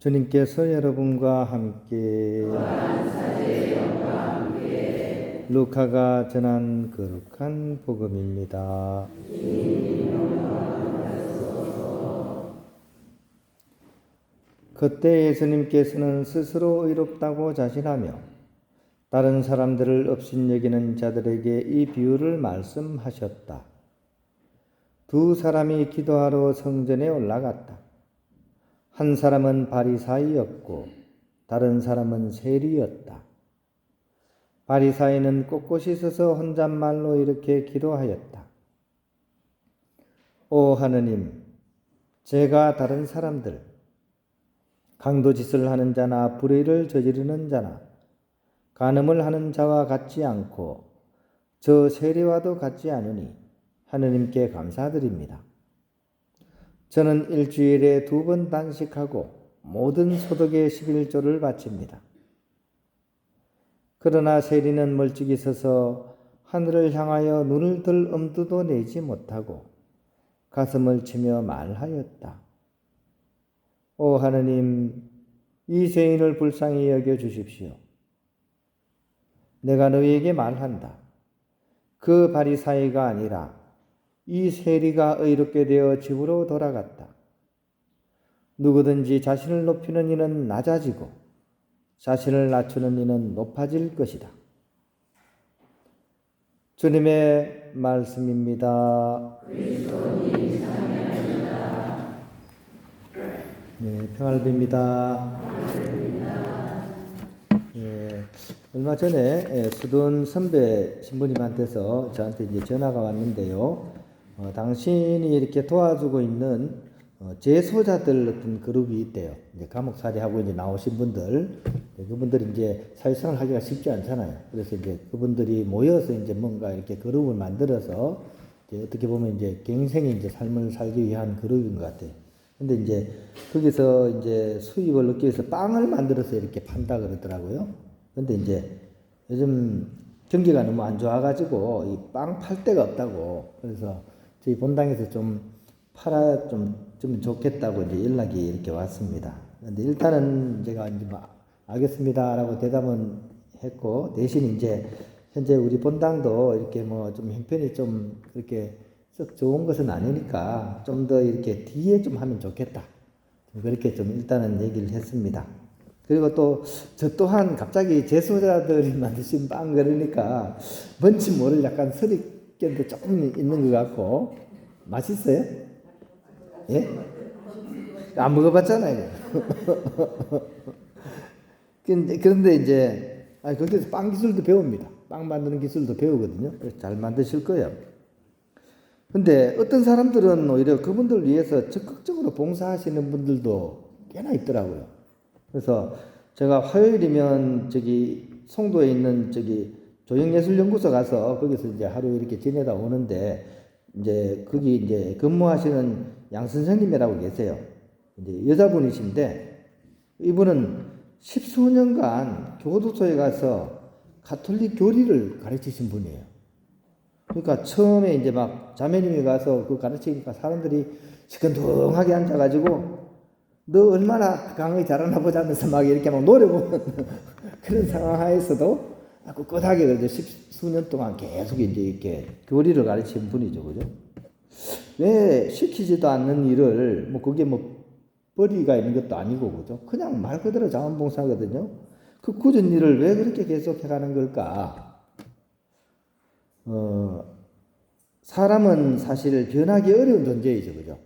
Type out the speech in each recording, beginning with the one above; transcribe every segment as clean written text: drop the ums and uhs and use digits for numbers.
주님께서 여러분과 함께 루카가 전한 거룩한 복음입니다. 그때 예수님께서는 스스로 의롭다고 자신하며 다른 사람들을 업신여기는 자들에게 이 비유를 말씀하셨다. 두 사람이 기도하러 성전에 올라갔다. 한 사람은 바리사이였고 다른 사람은 세리였다. 바리사이는 꼿꼿이 서서 혼잣말로 이렇게 기도하였다. 오 하느님, 제가 다른 사람들, 강도짓을 하는 자나 불의를 저지르는 자나 간음을 하는 자와 같지 않고 저 세리와도 같지 않으니 하느님께 감사드립니다. 저는 일주일에 2번 단식하고 모든 소득의 11조를 바칩니다. 그러나 세리는 멀찍이 서서 하늘을 향하여 눈을 들 엄두도 내지 못하고 가슴을 치며 말하였다. 오 하느님, 이 죄인을 불쌍히 여겨 주십시오. 내가 너희에게 말한다. 그 바리사이가 아니라 이 세리가 의롭게 되어 집으로 돌아갔다. 누구든지 자신을 높이는 이는 낮아지고 자신을 낮추는 이는 높아질 것이다. 주님의 말씀입니다. 네, 평안을 빕니다. 얼마 전에 수돈 선배 신부님한테서 저한테 이제 전화가 왔는데요. 당신이 이렇게 도와주고 있는 재소자들 어떤 그룹이 있대요. 이제 감옥살이 하고 이제 나오신 분들, 그분들이 이제 사회생활 하기가 쉽지 않잖아요. 그래서 이제 그분들이 모여서 이제 뭔가 이렇게 그룹을 만들어서 이제 어떻게 보면 이제 갱생의 이제 삶을 살기 위한 그룹인 것 같아요. 근데 이제 거기서 이제 수입을 얻기 위해서 빵을 만들어서 이렇게 판다 그러더라고요. 근데 이제 요즘 경기가 너무 안 좋아가지고 이 빵 팔 데가 없다고. 그래서 저희 본당에서 좀 팔아 좀 좋겠다고 이제 연락이 이렇게 왔습니다. 근데 일단은 제가 이제 알겠습니다라고 대답은 했고, 대신 이제 현재 우리 본당도 이렇게 뭐 좀 형편이 좀 그렇게 썩 좋은 것은 아니니까 좀 더 이렇게 뒤에 좀 하면 좋겠다. 그렇게 좀 일단은 얘기를 했습니다. 그리고 또 저 또한 갑자기 재소자들이 만드신 빵 그러니까 뭔지 모를 약간 설익견도 조금 있는 것 같고. 맛있어요? 예? 안 먹어봤잖아요. 그런데 이제 거기서 빵 기술도 배웁니다. 빵 만드는 기술도 배우거든요. 그래서 잘 만드실 거예요. 근데 어떤 사람들은 오히려 그분들을 위해서 적극적으로 봉사하시는 분들도 꽤나 있더라고요. 그래서 제가 화요일이면 저기 송도에 있는 저기 조형예술연구소 가서 거기서 이제 하루 이렇게 지내다 오는데, 이제 거기 이제 근무하시는 양 선생님이라고 계세요. 이제 여자분이신데 이분은 10수년간 교도소에 가서 가톨릭 교리를 가르치신 분이에요. 그러니까 처음에 이제 막 자매님이 가서 그 가르치니까 사람들이 시큰둥하게 앉아가지고 너 얼마나 강의 잘하나 보자면서 막 이렇게 막 노려보는 그런 상황 하에서도 꿋꿋하게 그래도 10수년 동안 계속 이제 이렇게 교리를 가르치는 분이죠. 그죠? 왜 시키지도 않는 일을, 뭐 그게 뭐 벌이가 있는 것도 아니고, 그죠? 그냥 말 그대로 자원봉사거든요. 그 굳은 일을 왜 그렇게 계속 해가는 걸까? 사람은 사실 변하기 어려운 존재이죠. 그죠?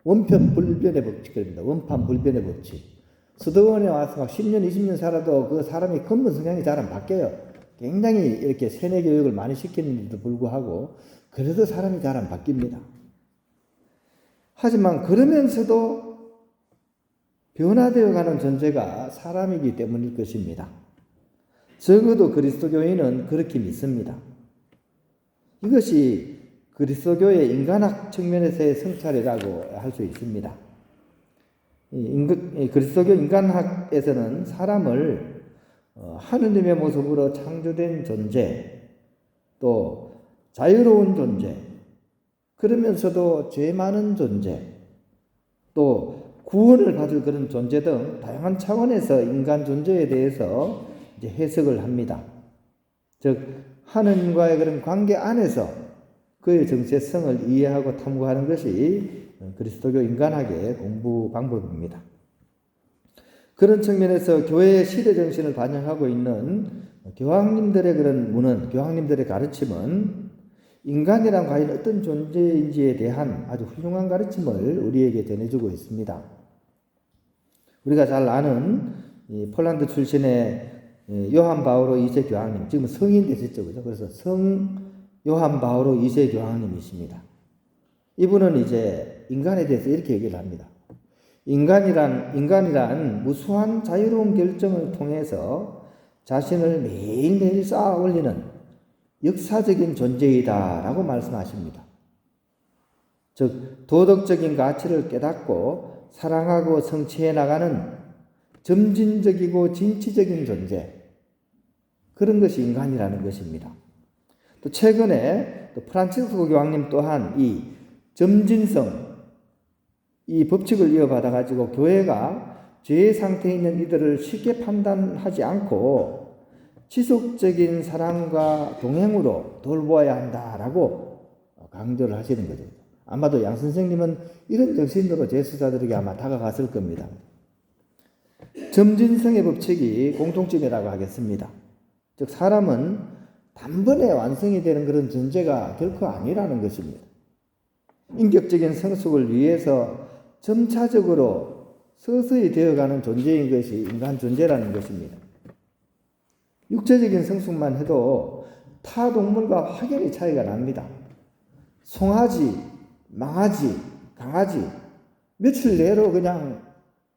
원편불변의 법칙입니다. 원판불변의 법칙. 수도원에 와서 막 10년, 20년 살아도 그 사람이 근본 성향이 잘 안 바뀌어요. 굉장히 이렇게 세뇌 교육을 많이 시키는데도 불구하고 그래도 사람이 잘 안 바뀝니다. 하지만 그러면서도 변화되어 가는 존재가 사람이기 때문일 것입니다. 적어도 그리스도교인은 그렇게 믿습니다. 이것이 그리스도교의 인간학 측면에서의 성찰이라고 할 수 있습니다. 그리스도교 인간학에서는 사람을 하느님의 모습으로 창조된 존재, 또 자유로운 존재, 그러면서도 죄 많은 존재, 또 구원을 받을 그런 존재 등 다양한 차원에서 인간 존재에 대해서 이제 해석을 합니다. 즉 하느님과의 그런 관계 안에서 그의 정체성을 이해하고 탐구하는 것이 그리스도교 인간학의 공부 방법입니다. 그런 측면에서 교회의 시대 정신을 반영하고 있는 교황님들의 그런 문헌, 교황님들의 가르침은 인간이란 과연 어떤 존재인지에 대한 아주 훌륭한 가르침을 우리에게 전해주고 있습니다. 우리가 잘 아는 이 폴란드 출신의 요한 바오로 2세 교황님, 지금 성인 되셨죠, 그죠? 그래서 성 요한 바오로 2세 교황님이십니다. 이분은 이제 인간에 대해서 이렇게 얘기를 합니다. 인간이란 무수한 자유로운 결정을 통해서 자신을 매일매일 쌓아 올리는 역사적인 존재이다라고 말씀하십니다. 즉 도덕적인 가치를 깨닫고 사랑하고 성취해 나가는 점진적이고 진취적인 존재, 그런 것이 인간이라는 것입니다. 또 최근에 또 프란치스코 교황님 또한 이 점진성, 이 법칙을 이어받아 가지고 교회가 죄의 상태에 있는 이들을 쉽게 판단하지 않고 지속적인 사랑과 동행으로 돌보아야 한다라고 강조를 하시는 거죠. 아마도 양 선생님은 이런 정신으로 제수자들에게 아마 다가갔을 겁니다. 점진성의 법칙이 공통점이라고 하겠습니다. 즉 사람은 단번에 완성이 되는 그런 존재가 결코 아니라는 것입니다. 인격적인 성숙을 위해서 점차적으로 서서히 되어가는 존재인 것이 인간 존재라는 것입니다. 육체적인 성숙만 해도 타 동물과 확연히 차이가 납니다. 송아지, 망아지, 강아지 며칠 내로 그냥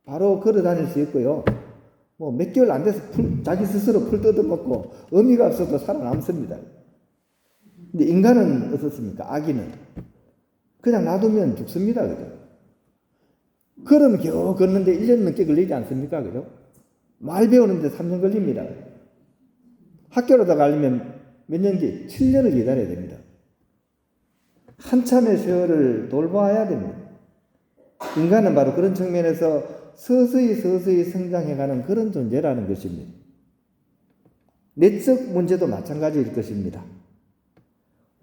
바로 걸어 다닐 수 있고요. 뭐 몇 개월 안 돼서 자기 스스로 풀 뜯어먹고 의미가 없어도 살아남습니다. 근데 인간은 어떻습니까? 아기는 그냥 놔두면 죽습니다. 그죠? 걸으면 겨우 걷는데 1년 넘게 걸리지 않습니까? 그죠? 말 배우는데 3년 걸립니다. 학교로 다 가려면 몇 년지? 7년을 기다려야 됩니다. 한참의 세월을 돌봐야 됩니다. 인간은 바로 그런 측면에서 서서히 성장해가는 그런 존재라는 것입니다. 내적 문제도 마찬가지일 것입니다.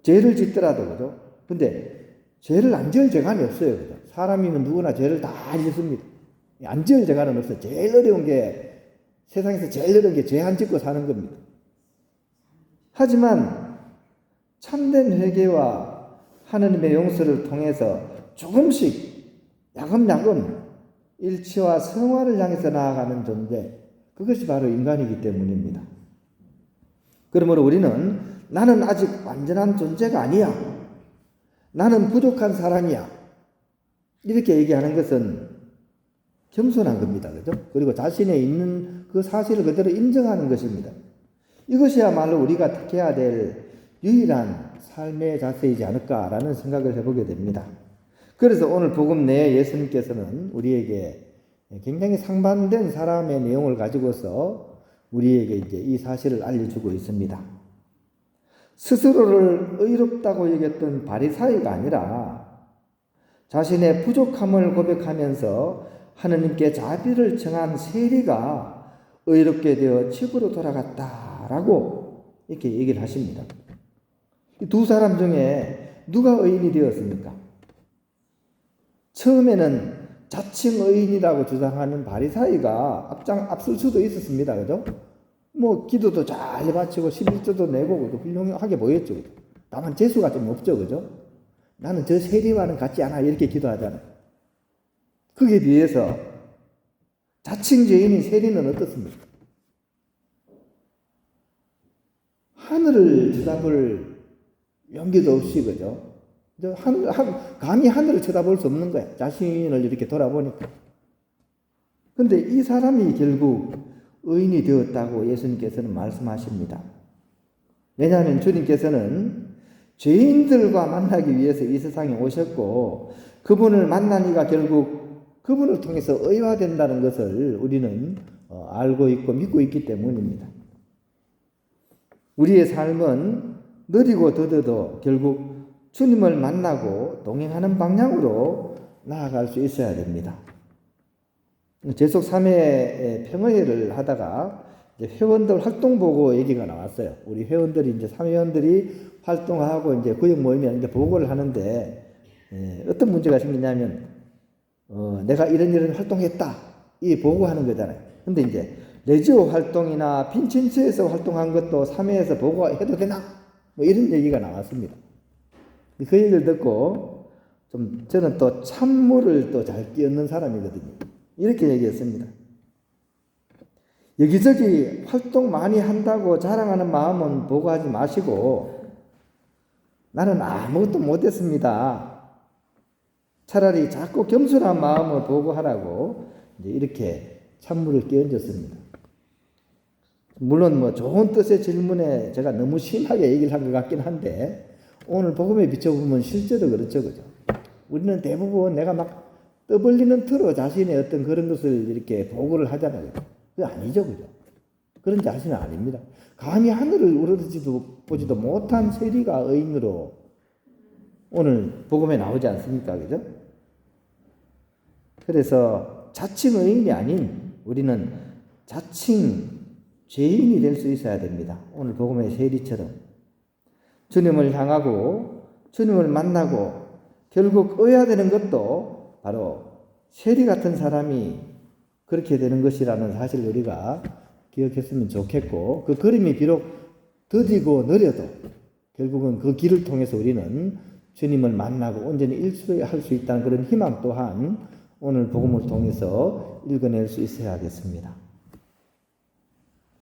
죄를 짓더라도, 그죠? 근데 죄를 안 지을 재간이 없어요. 그죠? 사람이면 누구나 죄를 다 짓습니다. 안 지을 재간은 없어요. 제일 어려운 게, 세상에서 제일 어려운 게 죄 안 짓고 사는 겁니다. 하지만 참된 회개와 하느님의 용서를 통해서 조금씩 야금야금 일치와 성화를 향해서 나아가는 존재, 그것이 바로 인간이기 때문입니다. 그러므로 우리는 나는 아직 완전한 존재가 아니야, 나는 부족한 사람이야, 이렇게 얘기하는 것은 겸손한 겁니다. 그죠? 그리고 자신의 있는 그 사실을 그대로 인정하는 것입니다. 이것이야말로 우리가 택해야 될 유일한 삶의 자세이지 않을까라는 생각을 해보게 됩니다. 그래서 오늘 복음 내에 예수님께서는 우리에게 굉장히 상반된 사람의 내용을 가지고서 우리에게 이제 이 사실을 알려주고 있습니다. 스스로를 의롭다고 여겼던 바리사이가 아니라 자신의 부족함을 고백하면서 하느님께 자비를 청한 세리가 의롭게 되어 집으로 돌아갔다라고 이렇게 얘기를 하십니다. 이 두 사람 중에 누가 의인이 되었습니까? 처음에는 자칭 의인이라고 주장하는 바리사이가 앞설 수도 있었습니다. 그죠? 뭐 기도도 잘 바치고 11조도 내고 훌륭하게 보였죠. 다만 재수가 좀 없죠. 그죠? 나는 저 세리와는 같지 않아, 이렇게 기도하잖아요. 거기에 비해서 자칭 죄인인 세리는 어떻습니까? 하늘을 쳐다볼 용기도 없이, 그죠? 감히 하늘을 쳐다볼 수 없는 거야. 자신을 이렇게 돌아보니까. 근데 이 사람이 결국 의인이 되었다고 예수님께서는 말씀하십니다. 왜냐하면 주님께서는 죄인들과 만나기 위해서 이 세상에 오셨고, 그분을 만나니까 결국 그분을 통해서 의화된다는 것을 우리는 알고 있고 믿고 있기 때문입니다. 우리의 삶은 느리고 더뎌도 결국 주님을 만나고 동행하는 방향으로 나아갈 수 있어야 됩니다. 제속 3회 평화회를 하다가 이제 회원들 활동 보고 얘기가 나왔어요. 우리 회원들이 이제 3회원들이 활동하고 이제 구역 모임에 이제 보고를 하는데 어떤 문제가 생기냐면 내가 이런 활동했다 이 보고하는 거잖아요. 근데 이제 레지오 활동이나 빈친처에서 활동한 것도 3회에서 보고해도 되나? 뭐 이런 얘기가 나왔습니다. 그 얘기를 듣고 좀 저는 또 찬물을 또 잘 끼얹는 사람이거든요. 이렇게 얘기했습니다. 여기저기 활동 많이 한다고 자랑하는 마음은 보고하지 마시고 나는 아무것도 못했습니다. 차라리 자꾸 겸손한 마음을 보고하라고 이제 이렇게 찬물을 끼얹었습니다. 물론 뭐 좋은 뜻의 질문에 제가 너무 심하게 얘기를 한 것 같긴 한데 오늘 복음에 비춰보면 실제로 그렇죠, 그죠? 우리는 대부분 내가 막 떠벌리는 틀어 자신의 어떤 그런 것을 이렇게 보고를 하잖아요. 그게 아니죠, 그죠? 그런 자신은 아닙니다. 감히 하늘을 우러러지도 보지도 못한 세리가 의인으로 오늘 복음에 나오지 않습니까, 그죠? 그래서 자칭 의인이 아닌 우리는 자칭 죄인이 될 수 있어야 됩니다. 오늘 복음의 세리처럼 주님을 향하고 주님을 만나고 결국 의해야 되는 것도 바로 세리 같은 사람이 그렇게 되는 것이라는 사실을 우리가 기억했으면 좋겠고 그 그림이 비록 더디고 느려도 결국은 그 길을 통해서 우리는 주님을 만나고 온전히 일수할 수 있다는 그런 희망 또한 오늘 복음을 통해서 읽어낼 수 있어야 하겠습니다.